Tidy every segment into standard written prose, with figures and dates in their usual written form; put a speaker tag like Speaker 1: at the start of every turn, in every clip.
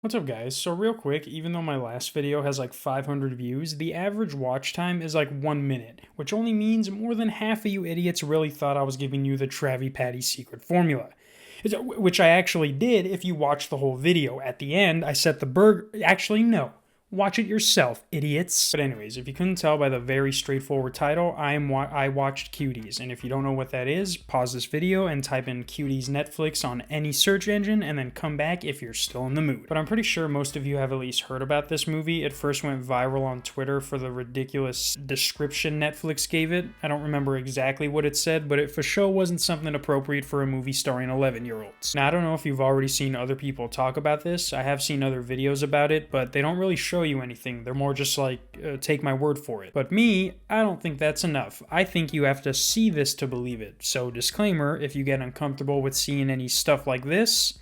Speaker 1: What's up guys? So real quick, even though my last video has like 500 views, the average watch time is like 1 minute, which only means more than half of you idiots really thought I was giving you the Travi Patty secret formula. Which I actually did if you watched the whole video. At the end, I set the burger. Actually, no. Watch it yourself, idiots. But anyways, if you couldn't tell by the very straightforward title, I watched Cuties. And if you don't know what that is, pause this video and type in Cuties Netflix on any search engine and then come back if you're still in the mood. But I'm pretty sure most of you have at least heard about this movie. It first went viral on Twitter for the ridiculous description Netflix gave it. I don't remember exactly what it said, but it for sure wasn't something appropriate for a movie starring 11-year-olds. Now, I don't know if you've already seen other people talk about this. I have seen other videos about it, but they don't really show you anything. They're more just like, take my word for it. But me, I don't think that's enough. I think you have to see this to believe it. So disclaimer, if you get uncomfortable with seeing any stuff like this,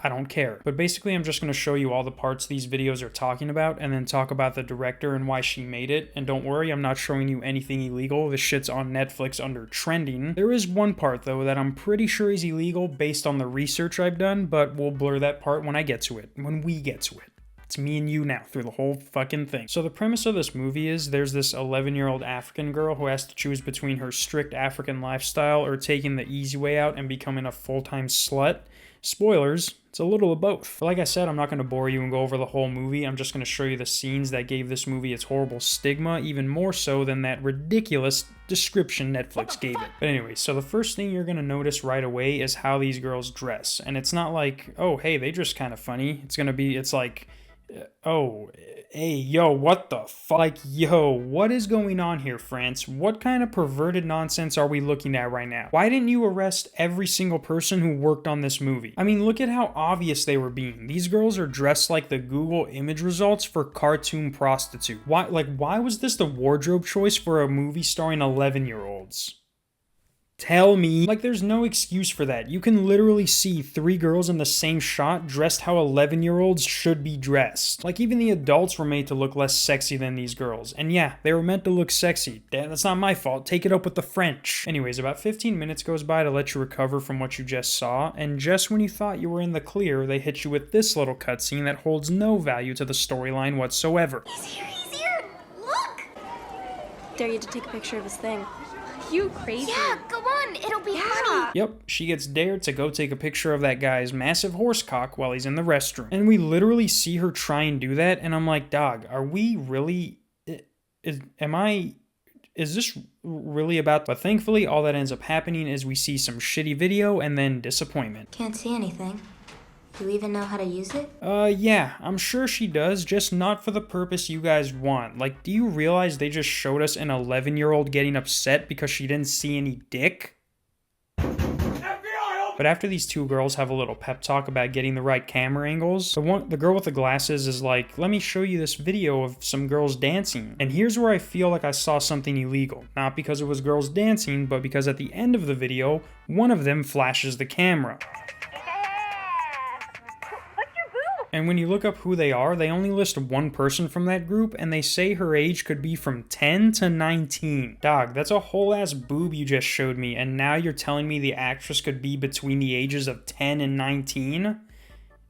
Speaker 1: I don't care. But basically, I'm just going to show you all the parts these videos are talking about and then talk about the director and why she made it. And don't worry, I'm not showing you anything illegal. This shit's on Netflix under trending. There is one part, though, that I'm pretty sure is illegal based on the research I've done, but we'll blur that part when I get to it, when we get to it. It's me and you now through the whole fucking thing. So the premise of this movie is there's this 11-year-old African girl who has to choose between her strict African lifestyle or taking the easy way out and becoming a full-time slut. Spoilers, it's a little of both. But like I said, I'm not going to bore you and go over the whole movie. I'm just going to show you the scenes that gave this movie its horrible stigma, even more so than that ridiculous description Netflix gave it. But anyway, so the first thing you're going to notice right away is how these girls dress. And it's not like, oh, hey, they dress kind of funny. It's like, oh, hey, yo, what the fuck? Like, yo, what is going on here, France? What kind of perverted nonsense are we looking at right now? Why didn't you arrest every single person who worked on this movie? I mean, look at how obvious they were being. These girls are dressed like the Google image results for cartoon prostitute. Why was this the wardrobe choice for a movie starring 11-year-olds? Tell me. Like, there's no excuse for that. You can literally see 3 girls in the same shot dressed how 11-year-olds should be dressed. Like, even the adults were made to look less sexy than these girls. And yeah, they were meant to look sexy. That's not my fault. Take it up with the French. Anyways, about 15 minutes goes by to let you recover from what you just saw, and just when you thought you were in the clear, they hit you with this little cutscene that holds no value to the storyline whatsoever.
Speaker 2: He's here! Look!
Speaker 3: Dare you to take a picture of his thing. You crazy.
Speaker 2: Yeah, go on, it'll be funny.
Speaker 1: Yep, she gets dared to go take a picture of that guy's massive horse cock while he's in the restroom. And we literally see her try and do that, and I'm like, dog, are we really... Is this really about... But thankfully, all that ends up happening is we see some shitty video and then disappointment.
Speaker 2: Can't see anything. Do you even know how to use it?
Speaker 1: Yeah, I'm sure she does, just not for the purpose you guys want. Like, do you realize they just showed us an 11-year-old getting upset because she didn't see any dick? But after these 2 girls have a little pep talk about getting the right camera angles, the girl with the glasses is like, let me show you this video of some girls dancing. And here's where I feel like I saw something illegal. Not because it was girls dancing, but because at the end of the video, one of them flashes the camera. And when you look up who they are, they only list one person from that group, and they say her age could be from 10 to 19. Dog, that's a whole ass boob you just showed me, and now you're telling me the actress could be between the ages of 10 and 19?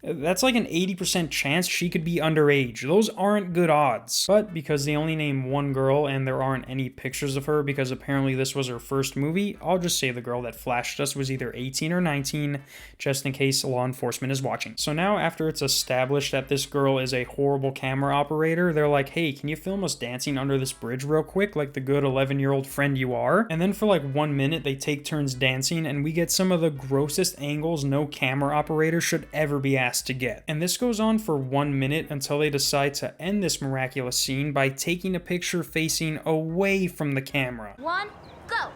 Speaker 1: That's like an 80% chance she could be underage. Those aren't good odds. But because they only name one girl and there aren't any pictures of her because apparently this was her first movie, I'll just say the girl that flashed us was either 18 or 19, just in case law enforcement is watching. So now after it's established that this girl is a horrible camera operator, they're like, hey, can you film us dancing under this bridge real quick like the good 11-year-old friend you are? And then for like 1 minute, they take turns dancing and we get some of the grossest angles no camera operator should ever be asked to get. And this goes on for 1 minute until they decide to end this miraculous scene by taking a picture facing away from the camera.
Speaker 2: 1, go!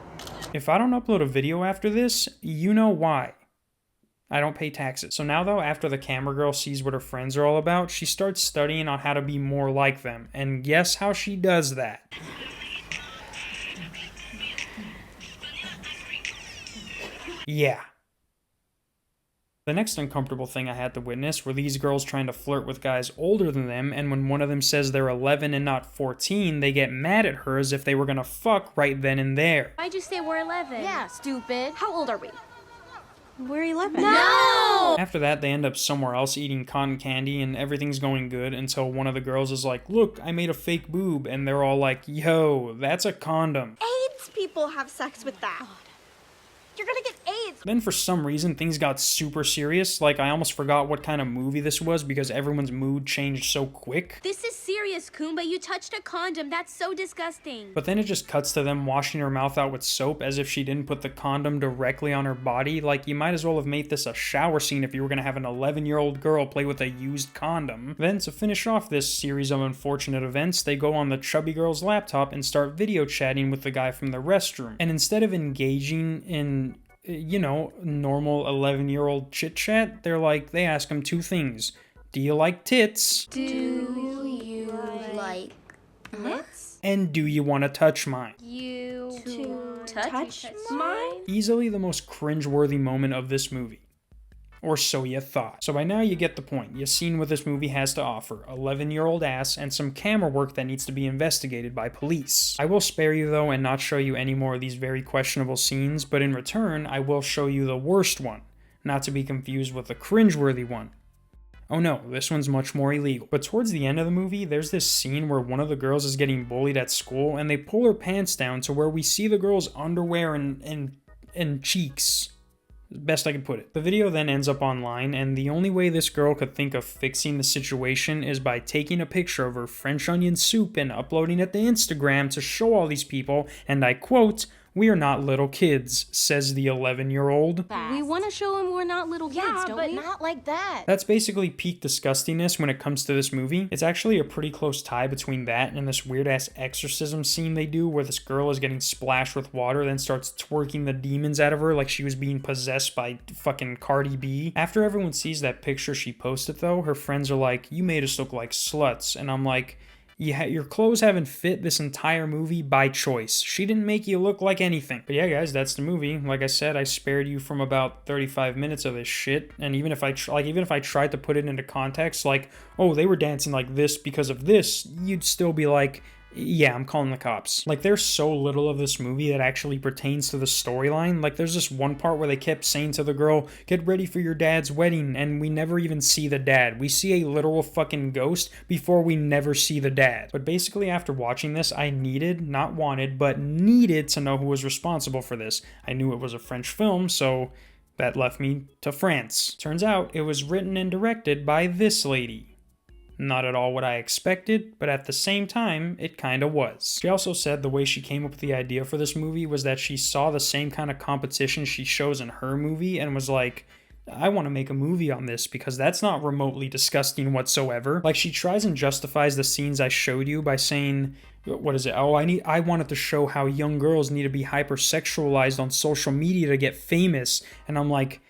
Speaker 1: If I don't upload a video after this, you know why. I don't pay taxes. So now though, after the camera girl sees what her friends are all about, she starts studying on how to be more like them. And guess how she does that? Yeah. The next uncomfortable thing I had to witness were these girls trying to flirt with guys older than them, and when one of them says they're 11 and not 14, they get mad at her as if they were gonna fuck right then and there.
Speaker 3: Why'd you say we're 11?
Speaker 2: Yeah, stupid.
Speaker 3: How old are we? We're 11.
Speaker 2: No!
Speaker 1: After that, they end up somewhere else eating cotton candy and everything's going good until one of the girls is like, look, I made a fake boob. And they're all like, yo, that's a condom.
Speaker 3: AIDS people have sex with that. You're gonna get AIDS.
Speaker 1: Then for some reason, things got super serious. Like, I almost forgot what kind of movie this was because everyone's mood changed so quick.
Speaker 4: This is serious, Kumba. You touched a condom. That's so disgusting.
Speaker 1: But then it just cuts to them washing her mouth out with soap as if she didn't put the condom directly on her body. Like, you might as well have made this a shower scene if you were gonna have an 11-year-old girl play with a used condom. Then, to finish off this series of unfortunate events, they go on the chubby girl's laptop and start video chatting with the guy from the restroom. And instead of engaging in normal 11-year-old chit chat, they ask him two things. Do you like tits?
Speaker 2: Do you like
Speaker 3: Tits?
Speaker 1: And do you want to touch mine?
Speaker 4: You
Speaker 3: To touch mine?
Speaker 1: Easily the most cringeworthy moment of this movie. Or so you thought. So by now you get the point. You've seen what this movie has to offer. 11-year-old ass and some camera work that needs to be investigated by police. I will spare you though and not show you any more of these very questionable scenes, but in return, I will show you the worst one. Not to be confused with the cringeworthy one. Oh no, this one's much more illegal. But towards the end of the movie, there's this scene where one of the girls is getting bullied at school and they pull her pants down to where we see the girl's underwear and cheeks. Best I can put it. The video then ends up online, and the only way this girl could think of fixing the situation is by taking a picture of her French onion soup and uploading it to Instagram to show all these people, and I quote, "We are not little kids," says the 11-year-old.
Speaker 4: We want to show him we're not little kids, don't we?
Speaker 2: not like that.
Speaker 1: That's basically peak disgustingness when it comes to this movie. It's actually a pretty close tie between that and this weird-ass exorcism scene they do where this girl is getting splashed with water, then starts twerking the demons out of her like she was being possessed by fucking Cardi B. After everyone sees that picture she posted though, her friends are like, you made us look like sluts. And I'm like, yeah, your clothes haven't fit this entire movie by choice. She didn't make you look like anything. But yeah, guys, that's the movie. Like I said, I spared you from about 35 minutes of this shit. And even if I tried to put it into context, like, oh, they were dancing like this because of this, you'd still be like, yeah, I'm calling the cops. Like, there's so little of this movie that actually pertains to the storyline. Like, there's this one part where they kept saying to the girl, get ready for your dad's wedding, and we never even see the dad. We see a literal fucking ghost before we never see the dad. But basically, after watching this, I needed, not wanted, but needed to know who was responsible for this. I knew it was a French film, so that left me to France. Turns out, it was written and directed by this lady. Not at all what I expected, but at the same time, it kinda was. She also said the way she came up with the idea for this movie was that she saw the same kind of competition she shows in her movie and was like, I want to make a movie on this because that's not remotely disgusting whatsoever. Like, she tries and justifies the scenes I showed you by saying, what is it? Oh, I wanted to show how young girls need to be hypersexualized on social media to get famous. And I'm like,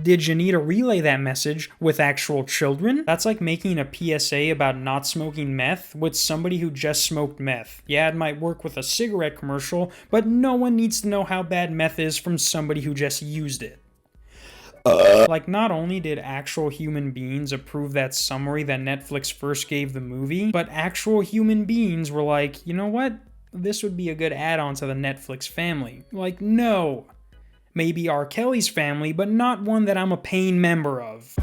Speaker 1: did you need to relay that message with actual children? That's like making a PSA about not smoking meth with somebody who just smoked meth. Yeah, it might work with a cigarette commercial, but no one needs to know how bad meth is from somebody who just used it. Like, not only did actual human beings approve that summary that Netflix first gave the movie, but actual human beings were like, you know what? This would be a good add-on to the Netflix family. Like, no. Maybe R. Kelly's family, but not one that I'm a paying member of.